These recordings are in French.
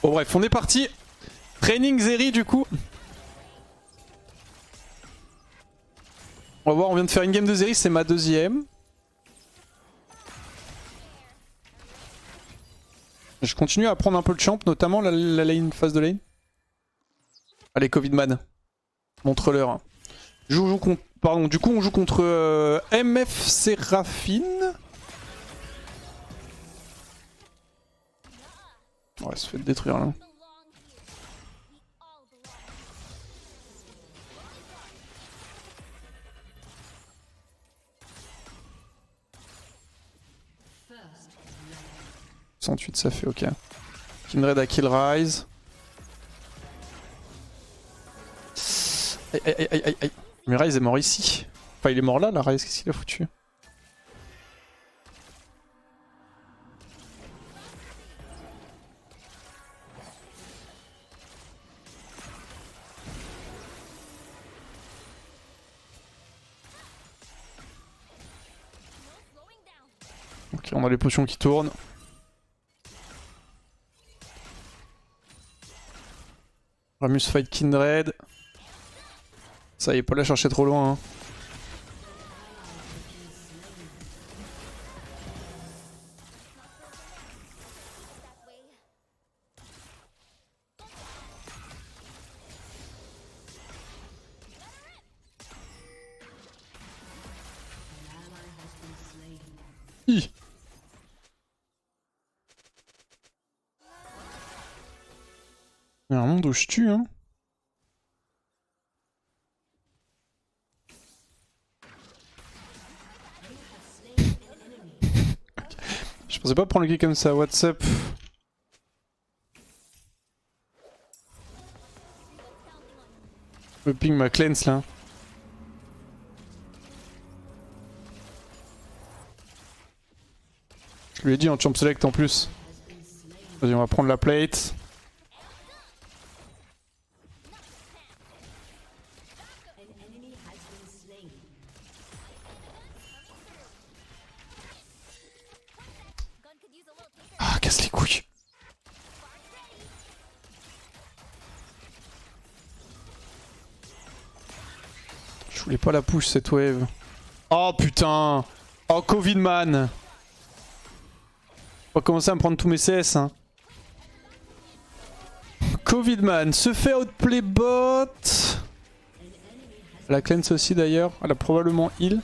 Bon bref, on est parti. Training Zeri du coup. On va voir, on vient de faire une game de Zeri, c'est ma deuxième. Je continue à prendre un peu le champ, notamment la lane, phase de lane. Allez, Covidman. Montre-leur. Pardon, du coup on joue contre MF Séraphine. Ouais, ça se fait détruire là. « 68 ça fait ok. Kindred à kill Rise. Aïe aïe aïe aïe aïe. Mais Rise est mort ici. Enfin il est mort là, la Rise, qu'est-ce qu'il a foutu? Ok, on a les potions qui tournent. Ramus fight Kindred. Ça y est, pas la chercher trop loin. Hein. Hi. Il y a un monde où je tue, hein. Je pensais pas prendre le kill comme ça, what's up? Le ping ma cleanse là. Je lui ai dit en champ select en plus. Vas-y, on va prendre la plate. Ah, casse les couilles. Je voulais pas la push cette wave. Oh putain. Oh Covidman. On va commencer à me prendre tous mes CS hein. Covidman se fait outplay bot. La cleanse aussi d'ailleurs. Elle a probablement heal.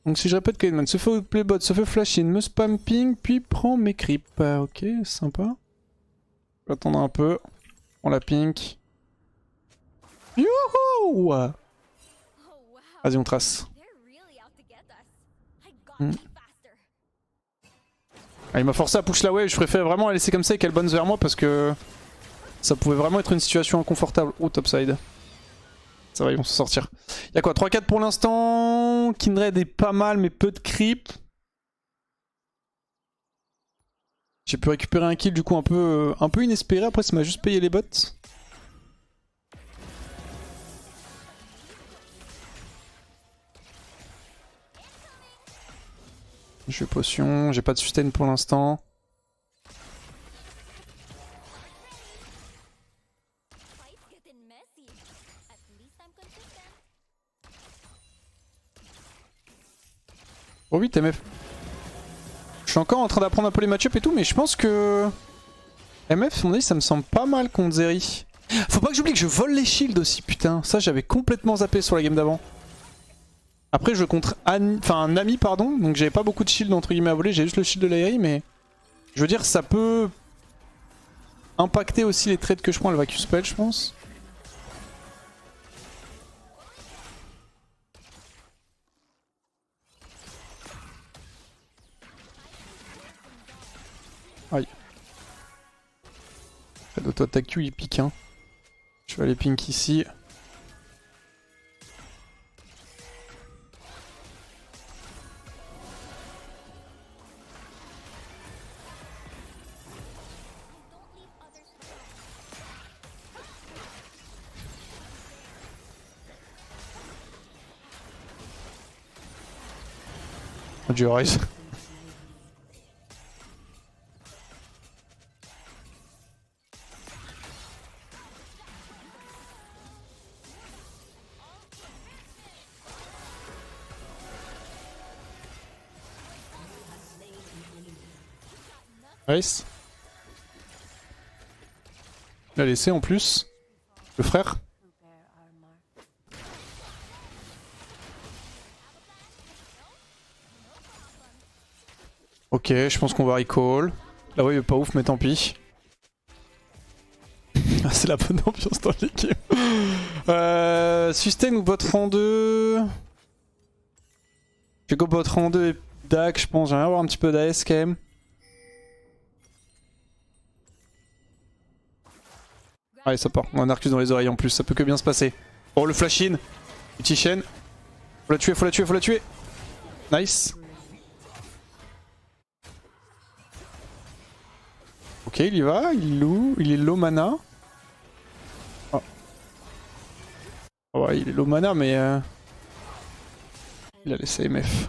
Donc si je répète, Covidman se fait outplay bot, se fait flash in, me spam ping, puis prend mes creeps. Ok, sympa. Je vais attendre un peu. On la pink. Youhou! Vas-y, on trace. Ah, il m'a forcé à push la wave, je préfère vraiment la laisser comme ça et qu'elle bounce vers moi parce que ça pouvait vraiment être une situation inconfortable. Oh, topside. Ça va, ils vont s'en sortir. Y'a quoi, 3-4 pour l'instant. Kindred est pas mal, mais peu de creep. J'ai pu récupérer un kill du coup un peu inespéré. Après, ça m'a juste payé les bots. Je fais potion, j'ai pas de sustain pour l'instant. Oh oui, MF. Je suis encore en train d'apprendre un peu les match-up et tout, mais je pense que... MF, on dit, ça me semble pas mal contre Zeri. Faut pas que j'oublie que je vole les shields aussi, putain. Ça, j'avais complètement zappé sur la game d'avant. Après, je contre Nami, pardon, donc j'avais pas beaucoup de shield entre guillemets à voler, j'ai juste le shield de l'Aeri, mais je veux dire, ça peut impacter aussi les trades que je prends, le vacuum spell, je pense. Aïe. L'auto-attaque Q, il pique, hein. Je vais aller pink ici. Du Rise. Nice. Il a laissé en plus. Le frère. Ok, je pense qu'on va recall. Là ouais, il est pas ouf, mais tant pis. Ah, c'est la bonne ambiance dans l'équipe. Sustain ou bot rang 2? Je vais go bot rang 2 et Dak, je pense. J'aimerais avoir un petit peu d'AS quand même. Allez, ça part. On a un Arcus dans les oreilles en plus, ça peut que bien se passer. Oh, le flash in. Petit chaîne. Faut la tuer, faut la tuer, faut la tuer. Nice. Ok, il y va, il est low mana. Oh. Ouais, il est low mana, mais il a laissé MF.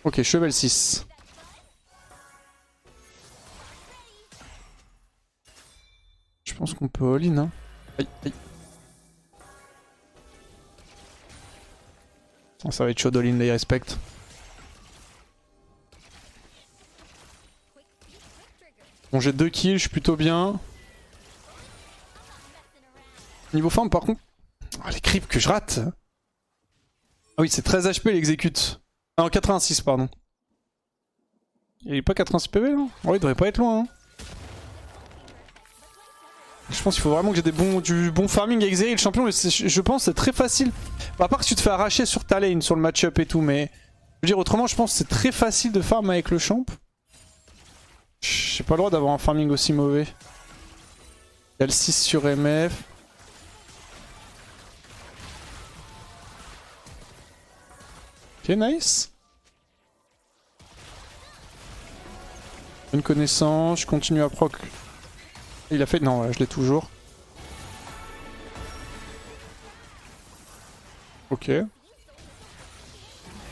Ok, cheval 6. Je pense qu'on peut all-in, hein. Aïe, aïe. Oh, ça va être chaud all-in, les respect. Bon, j'ai 2 kills, je suis plutôt bien. Niveau farm, par contre... Oh, les creeps que je rate. Ah oui, c'est 13 HP, il exécute. Ah non, 86, pardon. Il est pas 86 PV, là? Ouais, il devrait pas être loin, hein. Je pense qu'il faut vraiment que j'ai du bon farming avec Xeri, le champion. Je pense que c'est très facile. Bon, à part que tu te fais arracher sur ta lane, sur le match-up et tout, mais... Je veux dire, autrement, je pense que c'est très facile de farm avec le champ. J'ai pas le droit d'avoir un farming aussi mauvais. Il y a le 6 sur MF. Ok, nice. Bonne connaissance, je continue à proc. Il a fait... Non, je l'ai toujours. Ok.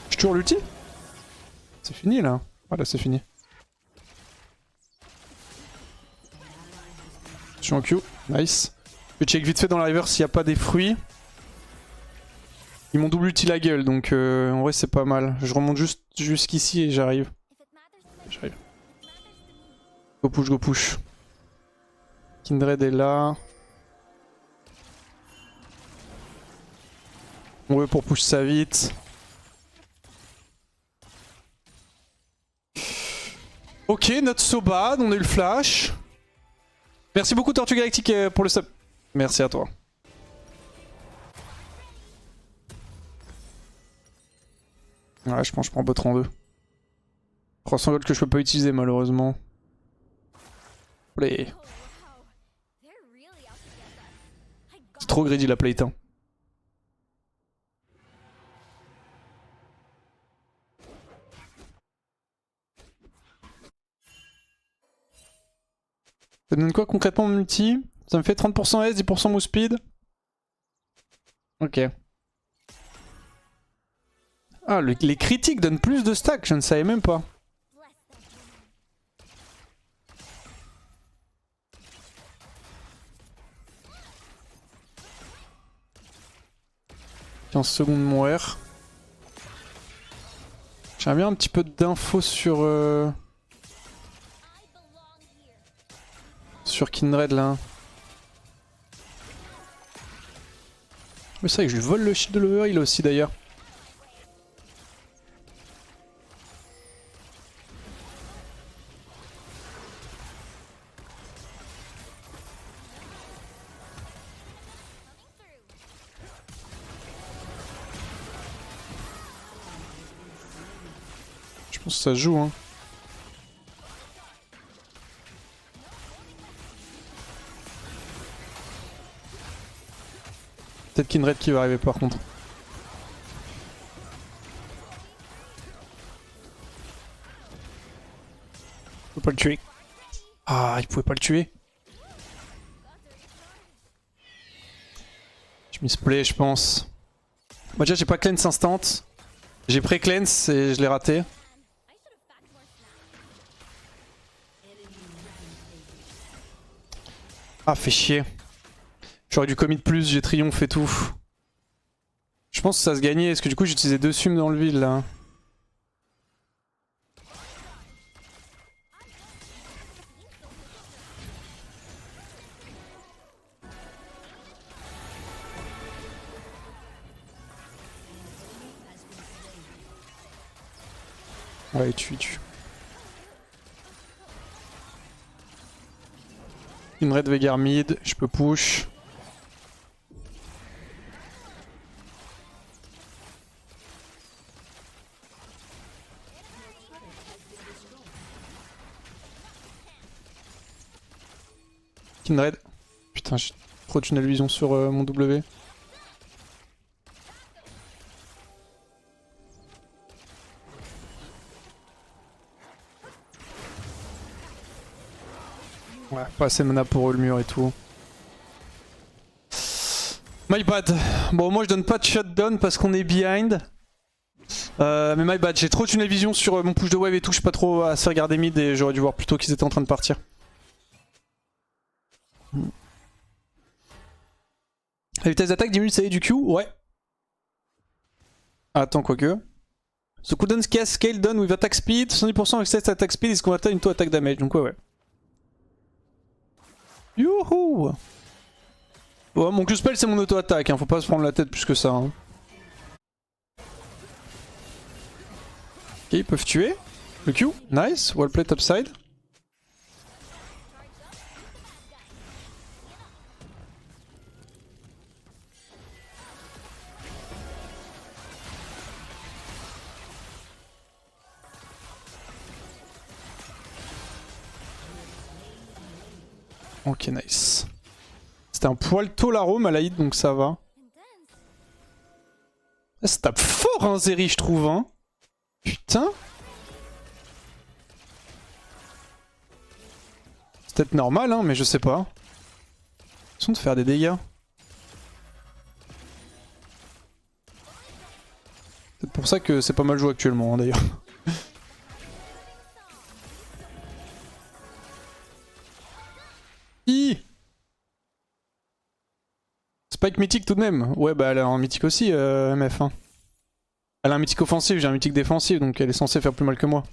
Je tue l'ulti. C'est fini là. Voilà, c'est fini. Je suis en Q. Nice. Je vais check vite fait dans la river s'il n'y a pas des fruits. Ils m'ont double ulti la gueule, donc en vrai c'est pas mal. Je remonte juste jusqu'ici et j'arrive. J'arrive. Go push, go push. Kindred est là. On veut pour push ça vite. Ok, not so bad, on a eu le flash. Merci beaucoup Tortue Galactique pour le sub. Merci à toi. Ouais, je pense que je prends bot en 2. 300 gold que je peux pas utiliser malheureusement. Allez. C'est trop greedy la plate. Hein. Ça me donne quoi concrètement mon multi? Ça me fait 30% S, 10% move speed. Ok. Ah, les critiques donnent plus de stack, je ne savais même pas. « 15 secondes mon R. » J'aimerais bien un petit peu d'infos sur... Sur Kindred là. Mais c'est vrai que je lui vole le shield de l'overheal aussi d'ailleurs. Je pense que ça joue hein. Peut-être Kindred qui va arriver par contre. Je peux pas le tuer. Ah, il pouvait pas le tuer. Je misplay je pense. Moi déjà j'ai pas cleanse instant. J'ai pré-cleanse et je l'ai raté. Ah fait chier. J'aurais dû commit plus, j'ai triomphe et tout. Je pense que ça se gagnait, parce que du coup j'utilisais 2 sums dans le vide là. Ouais, tue. Une red Veigar mid, je peux push. Kindred. Putain, j'ai trop de tunnel vision sur mon W. Ouais, pas assez de mana pour eux, le mur et tout. My bad. Bon, moi je donne pas de shutdown parce qu'on est behind. Mais my bad, j'ai trop de tunnel vision sur mon push de wave et tout, je suis pas trop à se faire garder mid et j'aurais dû voir plutôt qu'ils étaient en train de partir. La vitesse d'attaque diminue, ça y est, du Q? Ouais. Attends, quoique. The cooldown scale done with attack speed, 70% excess attack speed is converted into attack damage, donc ouais. Youhou! Ouais, mon Q-spell c'est mon auto-attaque, hein, faut pas se prendre la tête plus que ça. Hein. Ok, ils peuvent tuer. Le Q, nice, well played topside. Ok, nice. C'était un poil tôt l'arôme à la hit, donc ça va. Ça tape fort, hein, Zeri, je trouve. Hein. Putain. C'est peut-être normal, hein, mais je sais pas. Ils sont de faire des dégâts. C'est pour ça que c'est pas mal joué actuellement, hein, d'ailleurs. Spike mythique tout de même. Ouais, bah elle a un mythique aussi, MF. Hein. Elle a un mythique offensif, j'ai un mythique défensif, donc elle est censée faire plus mal que moi.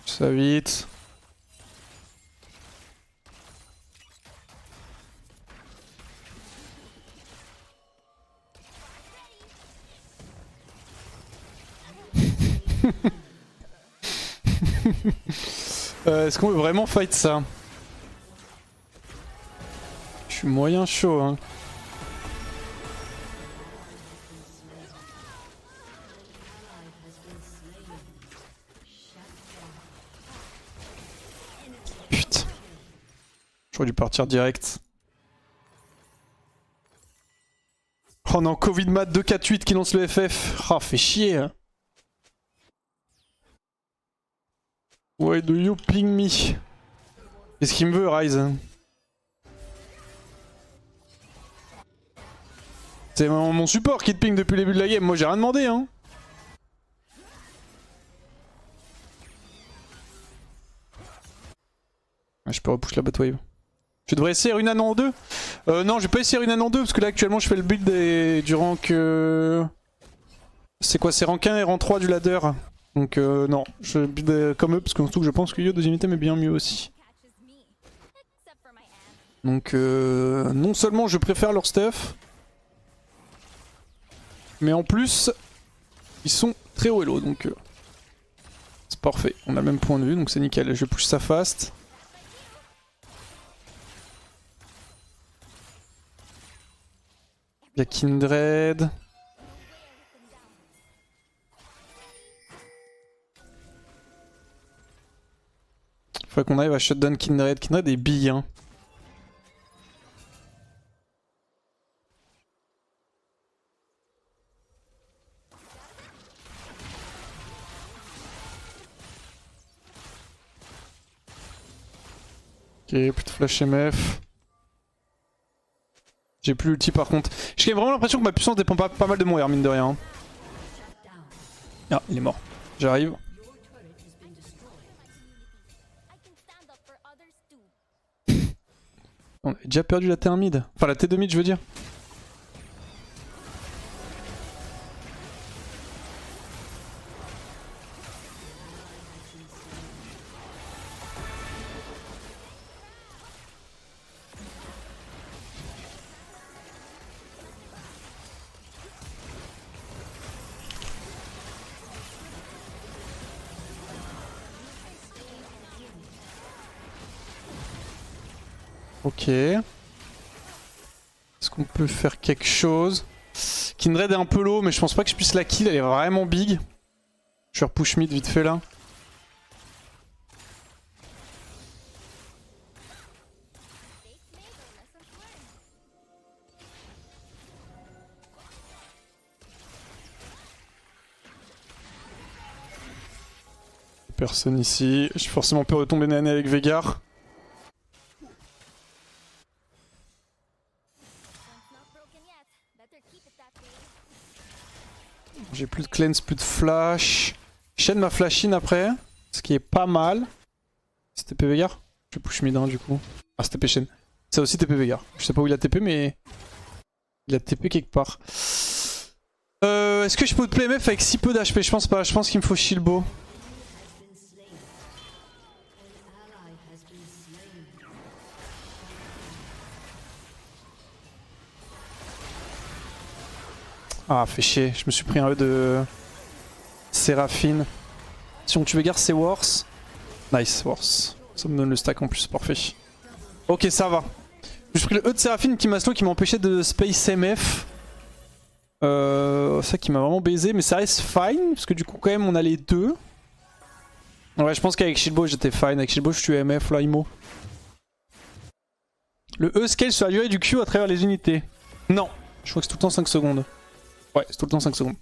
Ça vite. Est-ce qu'on veut vraiment fight ça? Je suis moyen chaud, hein. Putain. J'aurais dû partir direct. Oh non, Covid mat 2-4-8 qui lance le FF. Ah, fait chier. Hein. Why do you ping me? Qu'est-ce qu'il me veut, Ryze? C'est mon support qui te ping depuis le début de la game, moi j'ai rien demandé hein. Je peux repush la bot wave. Je devrais essayer une en 2. Non, je vais pas essayer une en 2 parce que là actuellement je fais le build du rank... C'est quoi? C'est rank 1 et rank 3 du ladder. Donc non, je build comme eux parce que surtout que je pense que Yo deuxième item est bien mieux aussi. Donc non seulement je préfère leur stuff, mais en plus ils sont très haut elo donc c'est parfait. On a le même point de vue donc c'est nickel. Je push ça fast. Il y a Kindred. Faudrait qu'on arrive à shutdown Kindred. Kindred est bille hein. Ok, plus de flash MF. J'ai plus l'ulti par contre. J'ai vraiment l'impression que ma puissance dépend pas mal de mon air mine de rien. Ah, il est mort. J'arrive. On avait déjà perdu la T1 mid. Enfin la T2 mid je veux dire. Ok. Est-ce qu'on peut faire quelque chose? Kindred est un peu low, mais je pense pas que je puisse la kill, elle est vraiment big. Je vais repush mid vite fait là. Personne ici. J'ai forcément peur de tomber nez à nez avec Veigar. J'ai plus de cleanse, plus de flash. Shen m'a flash in après, ce qui est pas mal. C'est TP Veigar? Je push mid du coup. Ah c'est TP Shen. C'est aussi TP Veigar. Je sais pas où il a TP mais... il a TP quelque part. Est-ce que je peux play MF avec si peu d'HP? Je pense pas, je pense qu'il me faut Shilbo. Ah fait chier, je me suis pris un E de... Séraphine. Si on tue Veigar c'est worse. Nice, worse. Ça me donne le stack en plus, parfait. Ok ça va. Je me suis pris le E de Séraphine qui m'a slow, qui m'empêchait de space MF. Ça qui m'a vraiment baisé, mais ça reste fine, parce que du coup quand même on a les deux. Ouais je pense qu'avec Shilbo j'étais fine, avec Shilbo je tue MF là, IMO. Le E scale sur la durée du Q à travers les unités. Non, je crois que c'est tout le temps 5 secondes. Ouais, c'est tout le temps 5 secondes.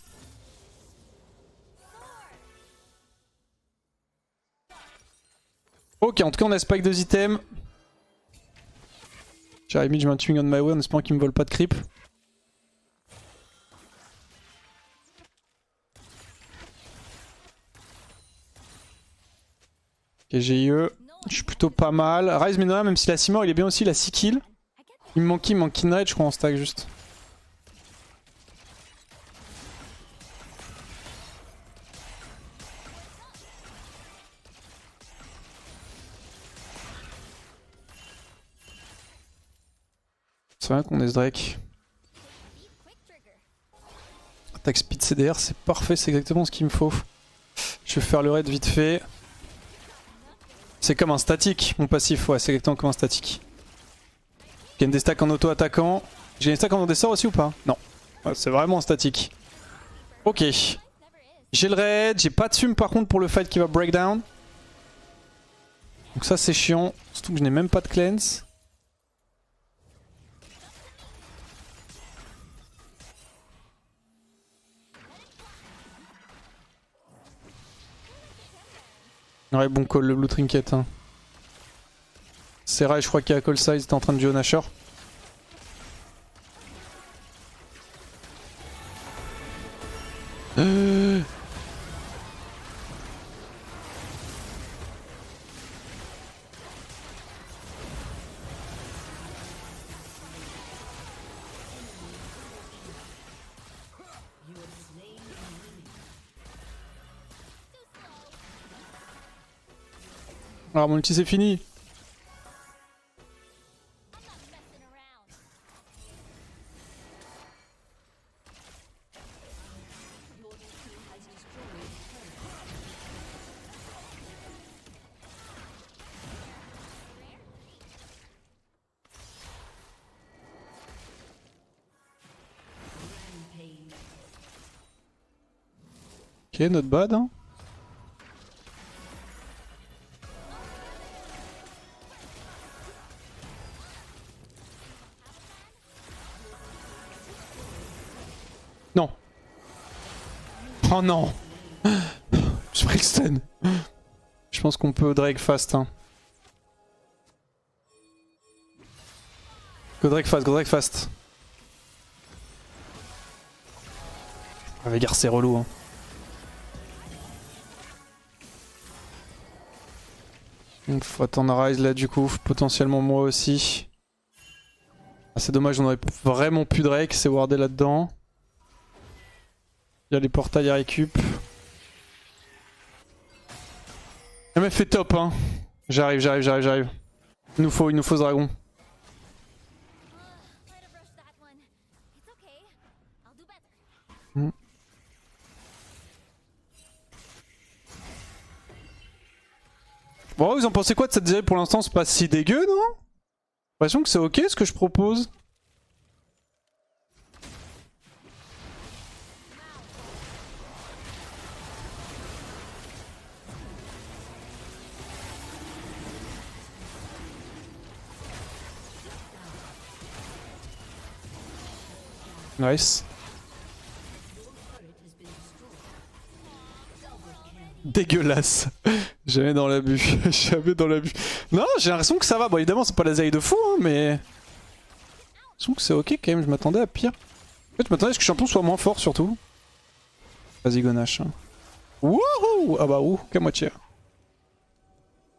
Ok, en tout cas on a spike 2 items. J'aurais mis je mets un twing on my way en espérant qu'il me vole pas de creep. Ok, j'ai eu. Je suis plutôt pas mal. Ryze Minora, même s'il a 6 morts, il est bien aussi, il a 6 kills. Il me manque Kindred, je crois, en stack juste. C'est vrai qu'on est ce Drake. Attaque speed CDR, c'est parfait, c'est exactement ce qu'il me faut. Je vais faire le raid vite fait. C'est comme un statique, mon passif, ouais, c'est exactement comme un statique. J'ai des stacks en auto-attaquant. J'ai des stacks en des sorts aussi ou pas? Non. Ouais, c'est vraiment un statique. Ok. J'ai le raid, j'ai pas de sum par contre pour le fight qui va break down. Donc ça c'est chiant, surtout que je n'ai même pas de cleanse. Ouais bon call le blue trinket hein. Serra je crois qu'il y a call size, était en train de duo Nashor. Alors mon ulti c'est fini. Ok, not bad hein. Non. Oh non. J'ai pris le stun. Je pense qu'on peut Drake fast hein. Go Drake fast, go Drake fast. Ah, Veigar c'est relou hein. Donc faut attendre Ryze là du coup, potentiellement moi aussi. Ah, c'est dommage, on aurait vraiment pu Drake, c'est wardé là-dedans. Il y a les portails à récup. MF fait top hein. J'arrive. Il nous faut ce dragon. Bon, vous en pensez quoi de cette série pour l'instant? C'est pas si dégueu, non? J'ai l'impression que c'est ok ce que je propose. Nice. Dégueulasse. Jamais dans l'abus. Jamais dans l'abus. Non, j'ai l'impression que ça va. Bon, évidemment, c'est pas la zaï de fou, hein, mais. J'ai l'impression que c'est ok quand même. Je m'attendais à pire. En fait, je m'attendais à ce que le champion soit moins fort surtout. Vas-y, Gonache. Wouhou! Ah bah, ouh, qu'à moitié.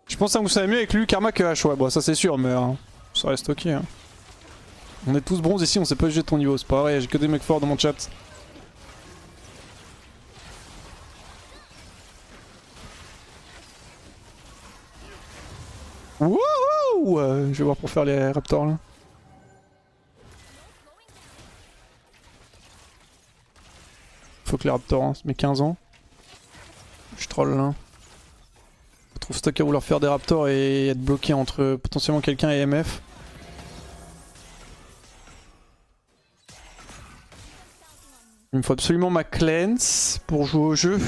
Je pense que ça va mieux avec lui Karma que H. Ouais, bon, ça c'est sûr, mais ça reste ok. Hein. On est tous bronze ici, on sait pas juger ton niveau. C'est pas vrai, j'ai que des mecs forts dans mon chat. Wouhou! Je vais voir pour faire les raptors là. Faut que les raptors, hein, ça met 15 ans. Je troll là. Je trouve stock à vouloir faire des raptors et être bloqué entre potentiellement quelqu'un et MF. Il me faut absolument ma cleanse pour jouer au jeu.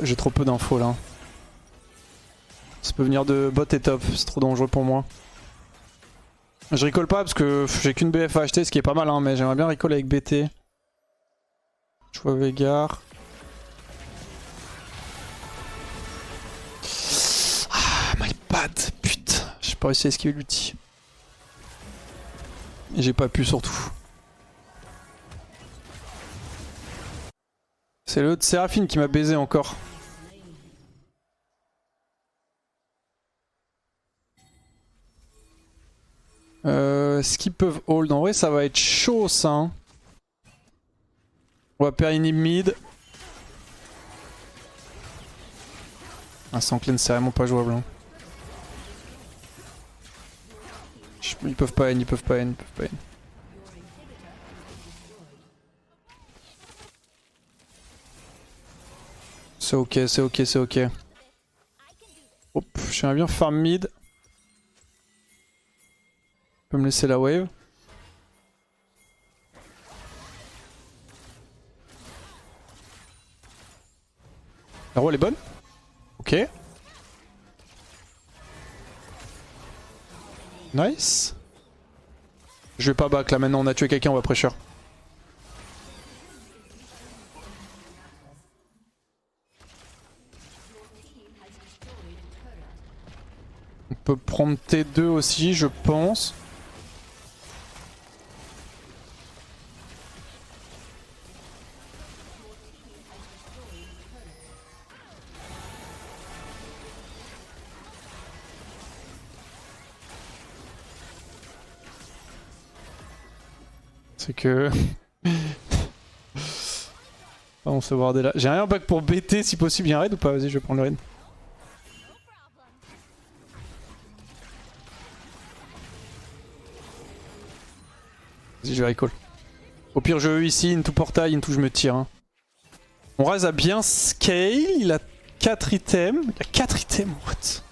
J'ai trop peu d'infos là. Ça peut venir de bot et top, c'est trop dangereux pour moi. Je recall pas parce que j'ai qu'une BF à acheter, ce qui est pas mal hein, mais j'aimerais bien recall avec BT. Je vois Veigar. Ah, my bad, putain. J'ai pas réussi à esquiver l'ulti. Et j'ai pas pu surtout. C'est l'autre Séraphine qui m'a baisé encore. Est-ce qu'ils peuvent hold? En vrai ça va être chaud ça. Hein. On va perdre inhib mid. Ah, sans clean c'est vraiment pas jouable. Hein. Ils peuvent pas end, C'est ok. Hop, j'aimerais bien farm mid. Je peux me laisser la wave. La roue elle est bonne. Ok. Nice. Je vais pas back là maintenant, on a tué quelqu'un, on va pressure. On peut prendre T2 aussi, je pense. C'est que... on se voir là. J'ai rien back pour BT si possible, il y a un raid ou pas? Vas-y, je vais prendre le raid. Vas-y, je vais recall. Au pire, je veux ici, into portail, into je me tire. Hein. Mon Raz a bien scale, il a 4 items. Il a 4 items, what?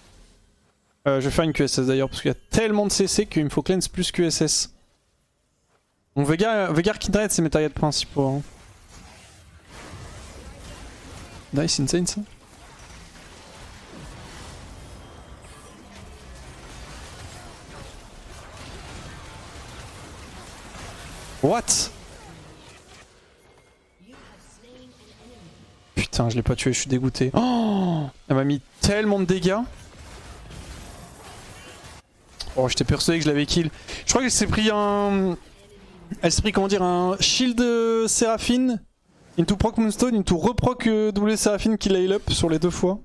Je vais faire une QSS d'ailleurs, parce qu'il y a tellement de CC qu'il me faut cleanse plus QSS. Bon, Veigar Kindred, c'est mes targets principaux. Hein. Nice, insane ça. What? Putain, je l'ai pas tué, je suis dégoûté. Oh, elle m'a mis tellement de dégâts. Oh, j'étais persuadé que je l'avais kill. Je crois qu'elle s'est pris un... Elle s'est pris, comment dire, un shield Séraphine. Into proc Moonstone, into reproc double Seraphine qui heal up sur les 2 fois.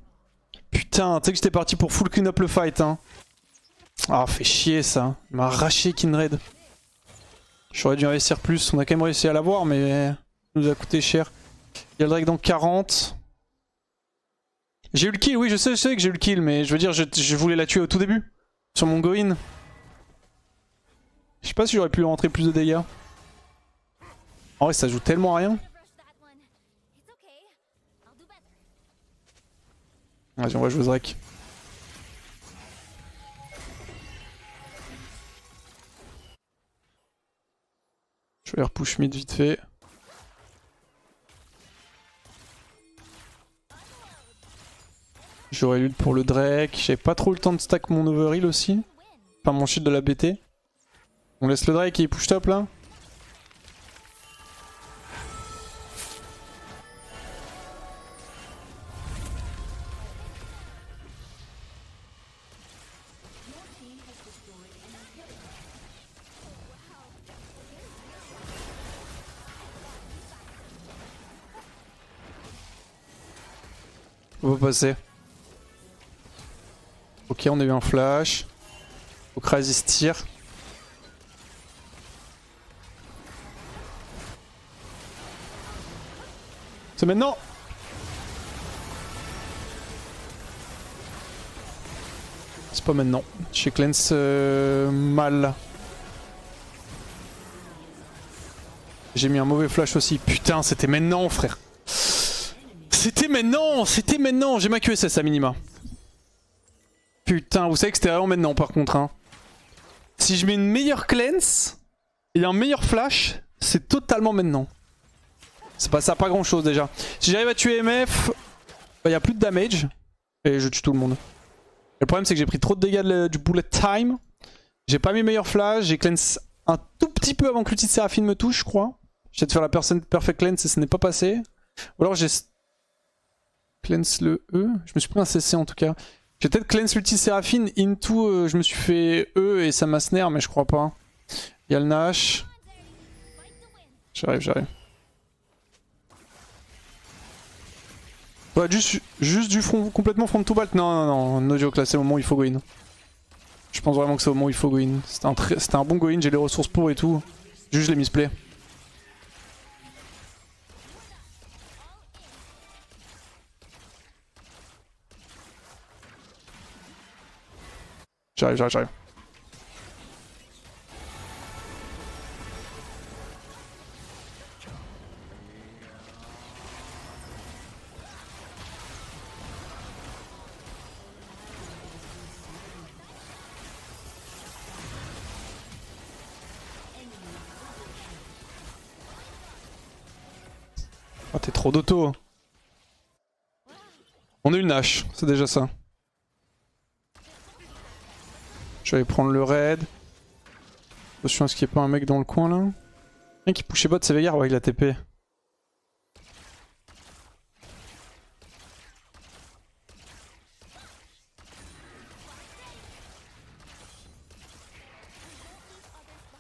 Putain, tu sais que j'étais parti pour full clean up le fight hein. Ah, fait chier ça. Il m'a arraché Kindred. J'aurais dû investir plus, on a quand même réussi à l'avoir mais ça nous a coûté cher. Il y a le Drake dans 40. J'ai eu le kill, oui je sais que j'ai eu le kill, mais je veux dire je voulais la tuer au tout début. Sur mon go-in. Je sais pas si j'aurais pu rentrer plus de dégâts. En vrai ça joue tellement à rien. Vas-y on va jouer Drake. Je vais repush mid vite fait. J'aurais l'ult pour le Drake. J'avais pas trop le temps de stack mon overheal aussi. Enfin mon shield de la BT. On laisse le Drake et il push top là. On va passer. Ok, on a eu un flash. Faut que Razz tire. C'est maintenant. C'est pas maintenant. J'ai cleanse mal. J'ai mis un mauvais flash aussi. Putain, c'était maintenant, frère. C'était maintenant. J'ai ma QSS à minima. Putain, vous savez que c'était vraiment maintenant par contre. Hein. Si je mets une meilleure cleanse et un meilleur flash, c'est totalement maintenant. Ça passe à pas grand chose déjà. Si j'arrive à tuer MF, il y a plus de damage et je tue tout le monde. Le problème c'est que j'ai pris trop de dégâts du bullet time. J'ai pas mis meilleur flash, j'ai cleanse un tout petit peu avant que l'outil de Séraphine me touche je crois. J'essaie de faire la personne perfect cleanse et ce n'est pas passé. Ou alors j'ai cleanse le E. Je me suis pris un CC en tout cas. J'ai peut-être cleanse l'ulti Séraphine into je me suis fait E et ça m'a snare mais je crois pas. Il y a le Nash. J'arrive. Ouais, juste du front, complètement front to back. Non, no joke, là c'est le moment où il faut go in. Je pense vraiment que c'est au moment où il faut go in. C'était un bon go in, j'ai les ressources pour et tout. Juste je l'ai misplay. J'arrive. Oh, t'es trop d'auto. On a eu le Nash, c'est déjà ça. Je vais aller prendre le raid. Attention à ce qu'il n'y ait pas un mec dans le coin là. Un qui pushait bot, c'est Veigar, ouais, il a TP.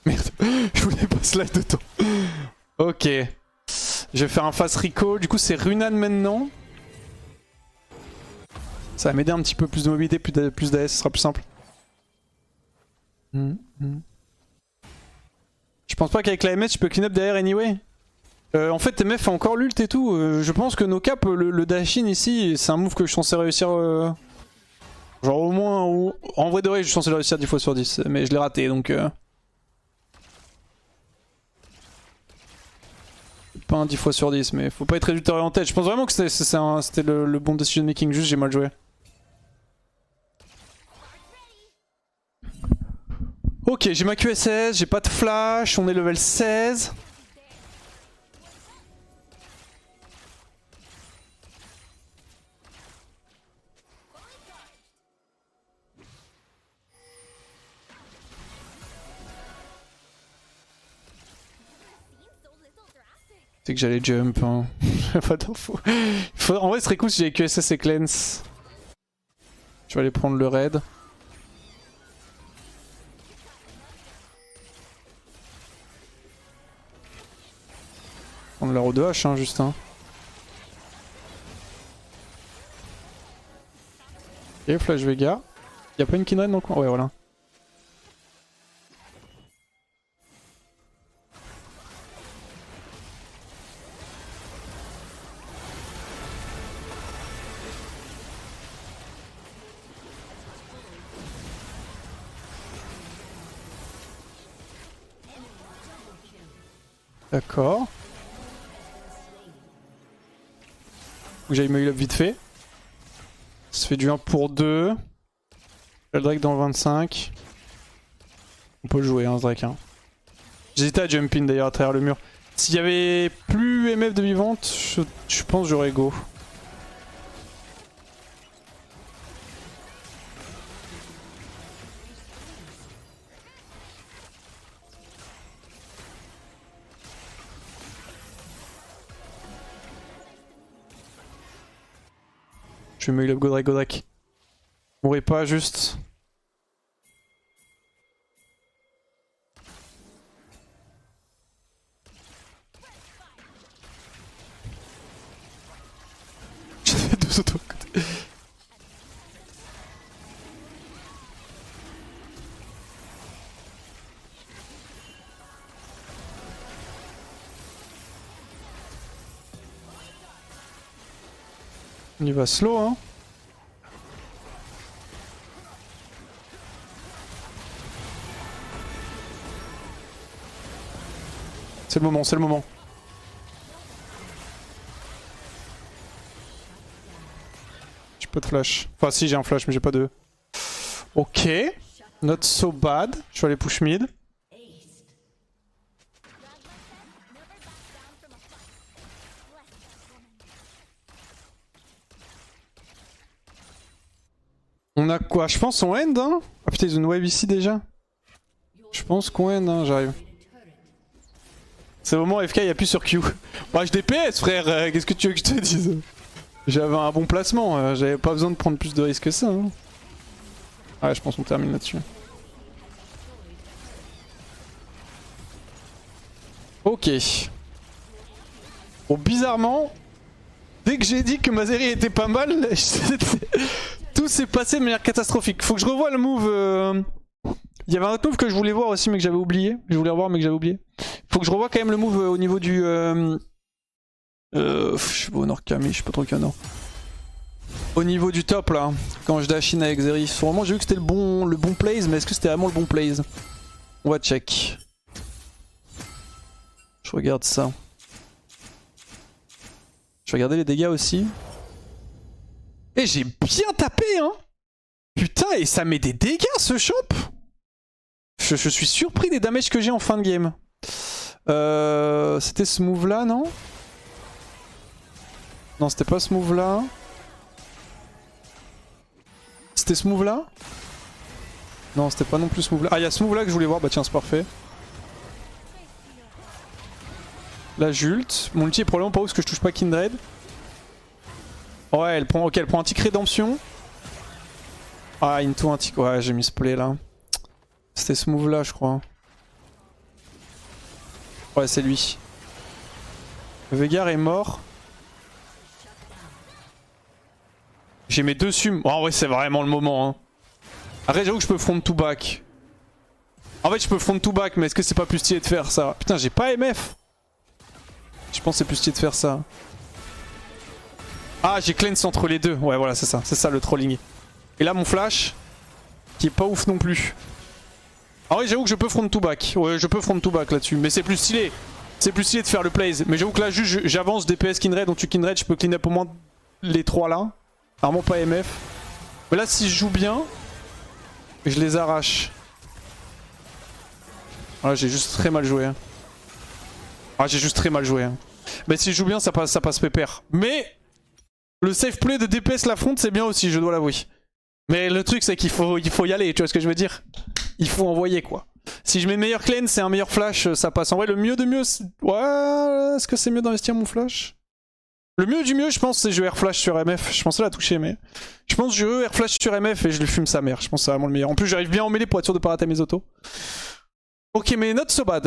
Merde, je voulais pas slide de temps. Ok. Je vais faire un fast recall, du coup c'est Runan maintenant. Ça va m'aider un petit peu, plus de mobilité, plus d'AS, ce sera plus simple. Je pense pas qu'avec la MS tu peux clean up derrière anyway. En fait MF a encore l'ult et tout. Je pense que no cap, le dash-in ici, c'est un move que je suis censé réussir. Genre au moins. En vrai de vrai, je suis censé le réussir 10 fois sur 10. Mais je l'ai raté donc. Pas un 10 fois sur 10, mais faut pas être résultat orienté. Je pense vraiment que c'était le bon decision making, juste j'ai mal joué. Ok, j'ai ma QSS, j'ai pas de flash, on est level 16. C'est que j'allais jump, hein. Pas d'infos. En vrai, ce serait cool si j'avais QSS et cleanse. Je vais aller prendre le raid. prendre leur O2H hein, juste. Hein. Ok, Flash Vega. Y'a pas une Kindred dans le coin? Ouais, voilà. D'accord. Faut que j'aille me heal up vite fait. Ça fait du 1 pour 2. Le Drake dans le 25. On peut le jouer hein, ce Drake. Hein. J'hésitais à jump in d'ailleurs à travers le mur. S'il y avait plus MF de vivante, je pense que j'aurais go. Je vais me heal up Godrek, Godrek. Mourrez pas juste. J'ai deux autos à côté. On y va slow hein. C'est le moment, c'est le moment. J'ai pas de flash. Enfin si j'ai un flash mais j'ai pas de... Ok. Not so bad. Je vais aller push mid. On a quoi? Je pense on end hein. Ah putain ils ont une wave ici déjà. Je pense qu'on end hein, j'arrive. C'est le moment FK il appuie sur Q. Bah je DPS frère, qu'est-ce que tu veux que je te dise? J'avais un bon placement, j'avais pas besoin de prendre plus de risques que ça. Hein. Ouais je pense qu'on termine là-dessus. Ok. Bon bizarrement, dès que j'ai dit que Mazeri était pas mal, tout s'est passé de manière catastrophique. Faut que je revoie le move. Il y avait un autre move que je voulais voir aussi mais que j'avais oublié. Je voulais revoir mais que j'avais oublié. Faut que je revoie quand même le move au niveau du... je suis au nord Kami, je sais pas trop qu'il y en a. Au niveau du top là, quand je dash in avec Zeri. Vraiment j'ai vu que c'était le bon plays, mais est-ce que c'était vraiment le bon plays? On va check. Je regarde ça. Je vais regarder les dégâts aussi. Et j'ai bien tapé hein. Putain et ça met des dégâts ce champ. Je suis surpris des damages que j'ai en fin de game. C'était ce move là non? Non c'était pas ce move là. C'était ce move là? Non c'était pas non plus ce move là. Ah il y a ce move là que je voulais voir, bah tiens c'est parfait. Là j'ult. Mon ulti est probablement pas haut parce que je touche pas Kindred. Ouais elle prend, ok, elle prend un tic rédemption. Ah into un tic, ouais j'ai mis ce play là. C'était ce move là je crois. Ouais c'est lui. Veigar est mort. J'ai mes deux sums. Oh, en vrai c'est vraiment le moment hein. Après j'avoue que je peux front to back. En fait je peux front to back mais est-ce que c'est pas plus stylé de faire ça? Putain j'ai pas MF. Je pense que c'est plus stylé de faire ça. Ah j'ai cleanse entre les deux. Ouais voilà c'est ça le trolling. Et là mon flash qui est pas ouf non plus. Ah ouais j'avoue que je peux front to back. Ouais je peux front to back là-dessus. Mais c'est plus stylé. C'est plus stylé de faire le plays. Mais j'avoue que là juste j'avance DPS Kindred, on tue Kindred, je peux clean up au moins les trois là. Vraiment pas MF. Mais là si je joue bien, je les arrache. Ah j'ai juste très mal joué. Hein. Ah j'ai juste très mal joué. Hein. Mais si je joue bien ça passe pépère. Mais le safe play de DPS la front c'est bien aussi, je dois l'avouer. Mais le truc c'est qu'il faut y aller, tu vois ce que je veux dire? Il faut envoyer quoi. Si je mets une meilleure clean, c'est un meilleur flash, ça passe. En vrai le mieux de mieux, ouais, est-ce que c'est mieux d'investir mon flash? Le mieux du mieux je pense c'est je air flash sur MF, je pensais la toucher mais... Je pense que je air flash sur MF et je lui fume sa mère, je pense que c'est vraiment le meilleur. En plus j'arrive bien en mêlée pour être sûr de pas rater mes autos. Ok mais not so bad.